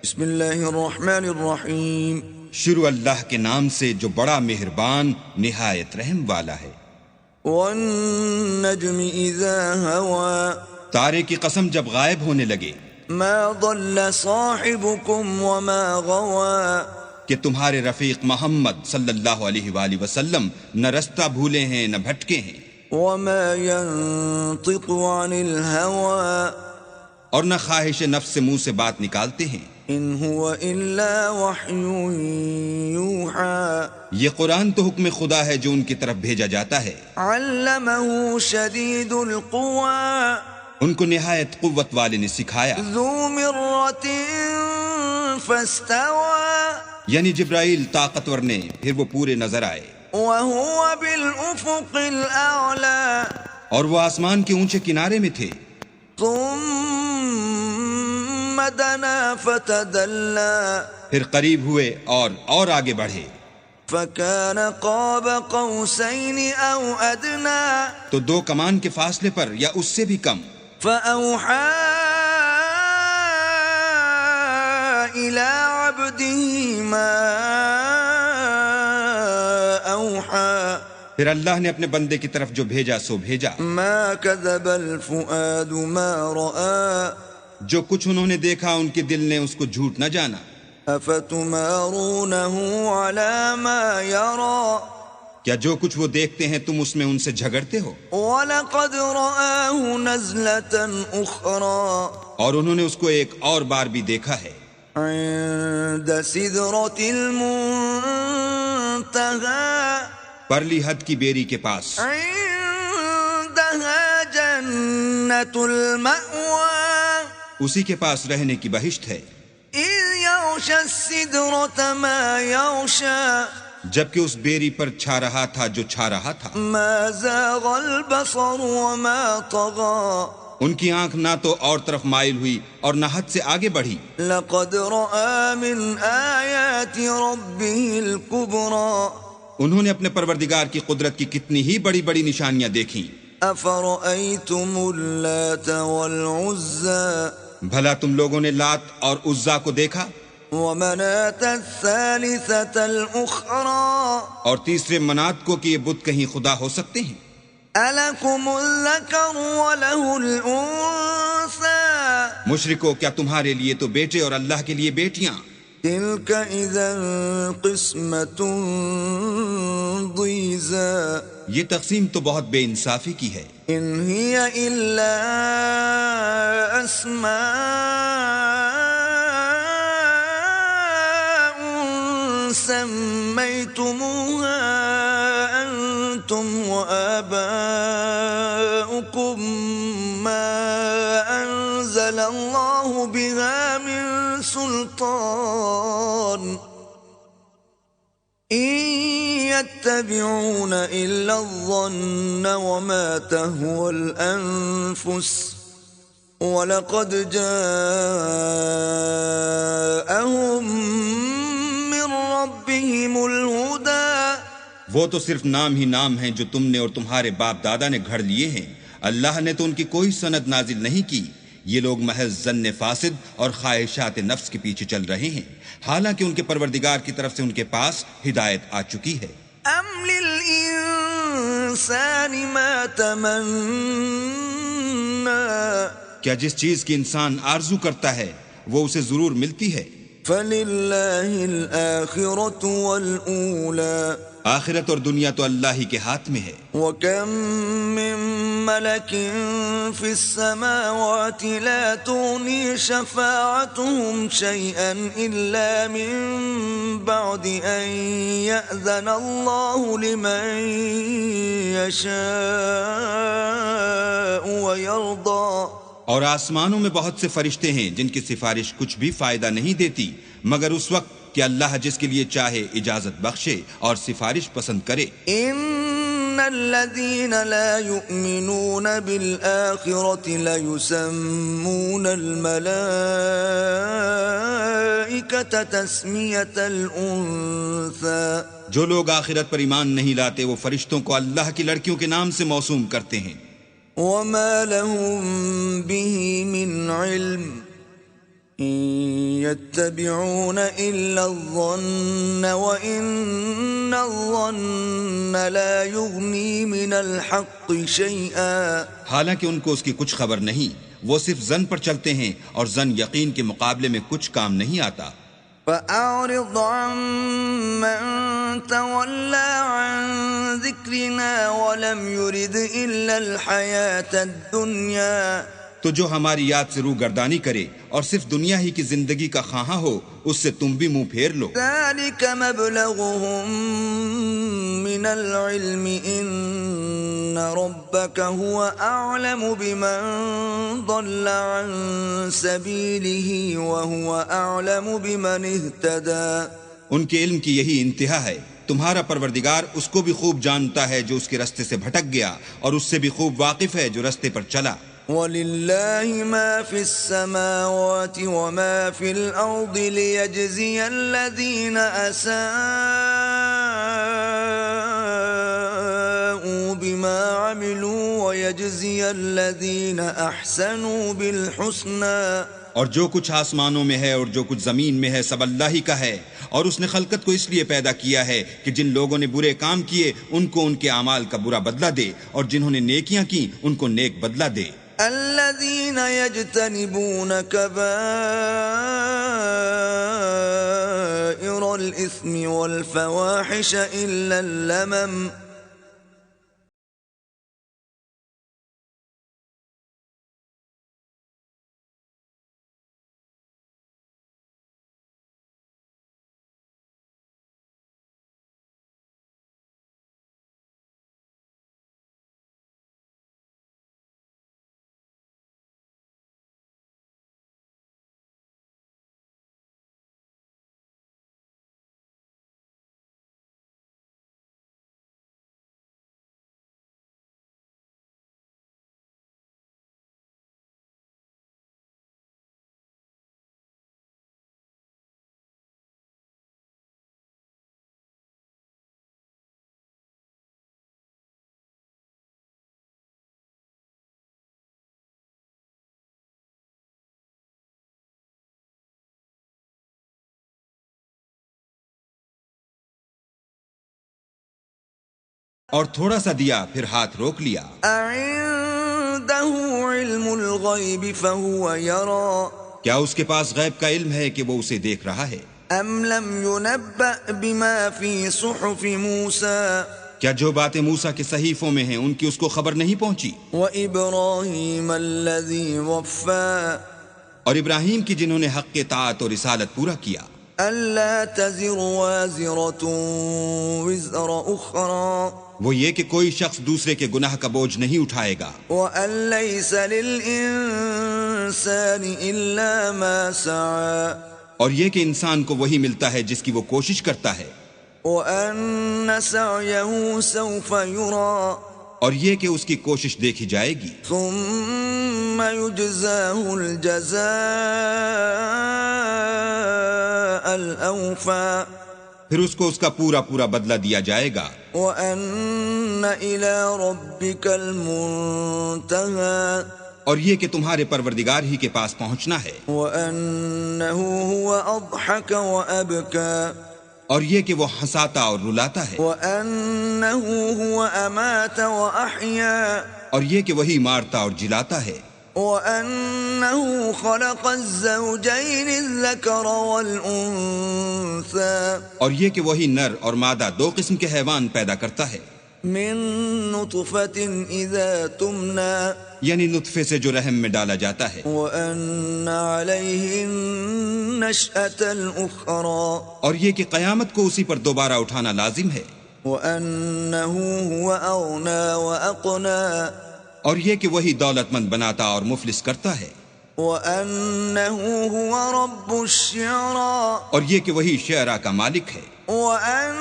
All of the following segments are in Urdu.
بسم اللہ الرحمن الرحیم. شروع اللہ کے نام سے جو بڑا مہربان نہایت رحم والا ہے. والنجم اذا ہوا. تارے کی قسم جب غائب ہونے لگے. ما ضل صاحبكم وما غوا. کہ تمہارے رفیق محمد صلی اللہ علیہ وآلہ وسلم نہ رستہ بھولے ہیں نہ بھٹکے ہیں. وما ينطق عن الهوى. اور نہ خواہش نفس سے منہ سے بات نکالتے ہیں. ان هو الا وحی یوحى. یہ قرآن تو حکم خدا ہے جو ان کی طرف بھیجا جاتا ہے. علمه شدید القوى. ان کو نہایت قوت والے نے سکھایا. ذو مرۃ فاستوى. یعنی جبرائیل طاقتور نے پھر وہ پورے نظر آئے. وهو بالافق الاعلى. اور وہ آسمان کے اونچے کنارے میں تھے. ثم دنا فتدلى. پھر قریب ہوئے اور آگے بڑھے. فكان قاب قوسين او ادنى. تو دو کمان کے فاصلے پر یا اس سے بھی کم. فأوحى إلى عبده ما أوحى. پھر اللہ نے اپنے بندے کی طرف جو بھیجا سو بھیجا. ما كذب الفؤاد ما رأى. جو کچھ انہوں نے دیکھا ان کے دل نے اس کو جھوٹ نہ جانا. أفتمارونه على ما يرى. کیا جو کچھ وہ دیکھتے ہیں تم اس میں ان سے جھگڑتے ہو؟ وَلَقَدْ رَآهُ نَزْلَةً أُخْرَى. اور انہوں نے اس کو ایک اور بار بھی دیکھا ہے. عند سدرة المنتهى. پرلی حد کی بیری کے پاس. عندها جنة المأوى. اسی کے پاس رہنے کی بہشت ہے. إذ يغشى السدرة ما يغشى. جبکہ اس بیری پر چھا رہا تھا جو چھا رہا تھا. ما زاغ البصر وما طغى. ان کی آنکھ نہ تو اور طرف مائل ہوئی اور نہ حد سے آگے بڑھی. لقد رأى من آيات ربه الكبرى. انہوں نے اپنے پروردگار کی قدرت کی کتنی ہی بڑی بڑی نشانیاں دیکھیں. أفرأيتم اللات والعزى. بھلا تم لوگوں نے لات اور عزا کو دیکھا. ومناة الثالثة الأخرى. اور تیسرے منات کو کہ یہ بت کہیں خدا ہو سکتے ہیں. ألكم الذكر وله الأنثى. مشرکو کیا تمہارے لیے تو بیٹے اور اللہ کے لیے بیٹیاں. تلك إذا قسمة ضيزى. یہ تقسیم تو بہت بے انصافی کی ہے. إن هي إلا أسماء سميتموها أنتم وآباؤكم ما أنزل الله بها من سلطان إن يتبعون إلا الظن وما تهوى الأنفس وَلَقَدْ جَاءَهُم مِّن رَّبِّهِمُ الْهُدَىٰ. وہ تو صرف نام ہی نام ہیں جو تم نے اور تمہارے باپ دادا نے گھڑ لیے ہیں. اللہ نے تو ان کی کوئی سند نازل نہیں کی. یہ لوگ محض ظن فاسد اور خواہشات نفس کے پیچھے چل رہے ہیں، حالانکہ ان کے پروردگار کی طرف سے ان کے پاس ہدایت آ چکی ہے. أَمْ لِلْإِنسَانِ مَا تَمَنَّىٰ. کیا جس چیز کی انسان آرزو کرتا ہے وہ اسے ضرور ملتی ہے. فَلِلَّهِ الْآخِرَةُ وَالْأُولَىٰ. آخرت اور دنیا تو اللہ ہی کے ہاتھ میں ہے. وَكَم مِّن مَّلَكٍ فِي السَّمَاوَاتِ لَا تُغْنِي شَفَاعَتُهُمْ شَيْئًا إِلَّا مِن بَعْدِ أَن يَأْذَنَ اللَّهُ لِمَن يَشَاءُ وَيَرْضَىٰ. اور آسمانوں میں بہت سے فرشتے ہیں جن کی سفارش کچھ بھی فائدہ نہیں دیتی مگر اس وقت کہ اللہ جس کے لیے چاہے اجازت بخشے اور سفارش پسند کرے. ان الذين لا يؤمنون بالآخرة ليسمون الملائكة تسمية الأنثى. جو لوگ آخرت پر ایمان نہیں لاتے وہ فرشتوں کو اللہ کی لڑکیوں کے نام سے موسوم کرتے ہیں. وما لهم به من علم إن يتبعون إلا الظن وإن الظن لا يغني من الحق شيئا. حالانکہ ان کو اس کی کچھ خبر نہیں، وہ صرف ظن پر چلتے ہیں اور ظن یقین کے مقابلے میں کچھ کام نہیں آتا. فأعرض عمن تولى عن ذكرنا ولم يرد إلا الحياة الدنيا. تو جو ہماری یاد سے روگردانی کرے اور صرف دنیا ہی کی زندگی کا خواہاں ہو، اس سے تم بھی منہ پھیر لو. ذلك مبلغهم من العلم ان ربك هو اعلم بمن ضل عن سبيله وهو اعلم بمن اهتدى. ان کے علم کی یہی انتہا ہے. تمہارا پروردگار اس کو بھی خوب جانتا ہے جو اس کے رستے سے بھٹک گیا، اور اس سے بھی خوب واقف ہے جو رستے پر چلا. وَلِلَّهِ مَا فِي السَّمَاوَاتِ وَمَا فِي الْأَرْضِ لِيَجْزِيَ الَّذِينَ أَسَاءُوا بِمَا عَمِلُوا وَيَجْزِيَ الَّذِينَ أَحْسَنُوا بِالْحُسْنَى. اور جو کچھ آسمانوں میں ہے اور جو کچھ زمین میں ہے سب اللہ ہی کا ہے، اور اس نے خلقت کو اس لیے پیدا کیا ہے کہ جن لوگوں نے برے کام کیے ان کو ان کے اعمال کا برا بدلہ دے، اور جنہوں نے نیکیاں کی ان کو نیک بدلہ دے. الذين يجتنبون كبائر الإثم والفواحش إلا اللمم اور تھوڑا سا دیا پھر ہاتھ روک لیا. عنده علم الغیب فهو يرى. کیا اس کے پاس غیب کا علم ہے کہ وہ اسے دیکھ رہا ہے؟ ام لم ينبأ بما في صحف موسى. کیا جو باتیں موسیٰ کے صحیفوں میں ہیں ان کی اس کو خبر نہیں پہنچی؟ وإبراہیم الذی وفى. اور ابراہیم کی جنہوں نے حق اطاعت اور رسالت پورا کیا. ألا تزر وازرة وزر أخرى. وہ یہ کہ کوئی شخص دوسرے کے گناہ کا بوجھ نہیں اٹھائے گا. وأن ليس للإنسان إلا ما سعى. اور یہ کہ انسان کو وہی ملتا ہے جس کی وہ کوشش کرتا ہے. وأن سعيه سوف يرى. اور یہ کہ اس کی کوشش دیکھی جائے گی. ثم يجزاه الجزاء الأوفى. پھر اس کو اس کا پورا پورا بدلہ دیا جائے گا. وَأَنَّ إِلَىٰ رَبِّكَ الْمُنتَهَىٰ. اور یہ کہ تمہارے پروردگار ہی کے پاس پہنچنا ہے. وَأَنَّهُ هُوَ أَضْحَكَ وَأَبْكَىٰ. اور یہ کہ وہ ہنساتا اور رلاتا ہے. وَأَنَّهُ هُوَ أَمَاتَ وَأَحْيَا. اور یہ کہ وہی مارتا اور جلاتا ہے. وَأَنَّهُ خَلَقَ الزَّوْجَيْنِ الذَّكَرَ وَالْأُنثَىٰ. اور یہ کہ وہی نر اور مادہ دو قسم کے حیوان پیدا کرتا ہے. مِن نُطْفَةٍ إِذَا تُمْنَىٰ. یعنی نطفے سے جو رحم میں ڈالا جاتا ہے. وَأَنَّ عَلَيْهِ النَّشْأَةَ الْأُخْرَىٰ. اور یہ کہ قیامت کو اسی پر دوبارہ اٹھانا لازم ہے. وَأَنَّهُ هُوَ أَغْنَىٰ وَأَقْنَىٰ. اور یہ کہ وہی دولت مند بناتا اور مفلس کرتا ہے. وَأَنَّهُ هُوَ رَبُّ الشِّعْرَىٰ. اور یہ کہ وہی شعرا کا مالک ہے. وَأَنَّهُ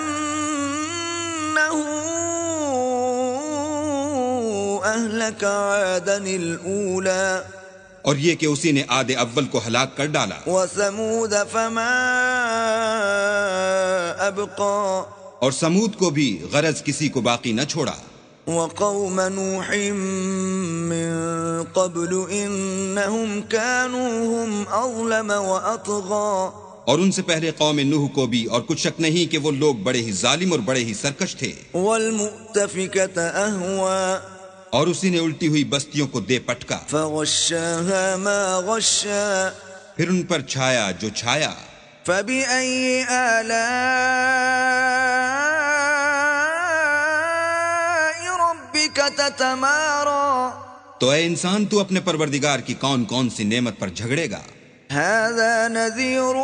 أَهْلَكَ عَادًا الْأُولَىٰ. اور یہ کہ اسی نے عاد اول کو ہلاک کر ڈالا. وَثَمُودَ فَمَا أَبْقَىٰ. اور سمود کو بھی غرض کسی کو باقی نہ چھوڑا. وقوم نوح من قبل إنهم كانوا هم أظلم وأطغى اور ان سے پہلے قوم نوح کو بھی، اور کچھ شک نہیں کہ وہ لوگ بڑے ہی ظالم اور بڑے ہی سرکش تھے. والمؤتفكة أهوى اور اسی نے الٹی ہوئی بستیوں کو دے پٹکا، فغشاها ما غشا پھر ان پر چھایا جو چھایا. فبأي آلاء ربك تتمارى تو اے انسان تو اپنے پروردگار کی کون کون سی نعمت پر جھگڑے گا؟ هذا نذير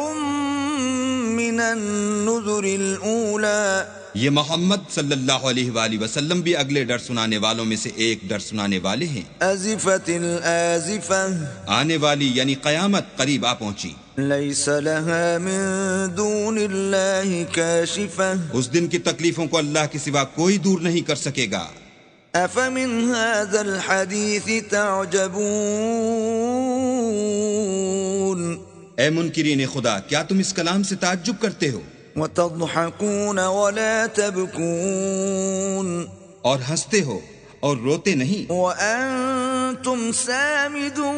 من النذر الأولى یہ محمد صلی اللہ علیہ وآلہ وسلم بھی اگلے ڈر سنانے والوں میں سے ایک ڈر سنانے والے ہیں. أزفت الآزفة آنے والی یعنی قیامت قریب آ پہنچی. ليس لها من دون الله كاشفة اس دن کی تکلیفوں کو اللہ کے سوا کوئی دور نہیں کر سکے گا. أفمن هذا الحديث تعجبون اے منکرین خدا، کیا تم اس کلام سے تعجب کرتے ہو وتضحكون ولا تبكون اور ہنستے ہو اور روتے نہیں، وأنتم سامدون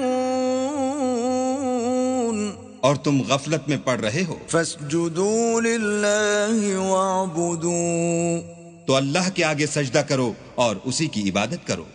اور تم غفلت میں پڑ رہے ہو؟ فاسجدوا لله واعبدوا تو اللہ کے آگے سجدہ کرو اور اسی کی عبادت کرو.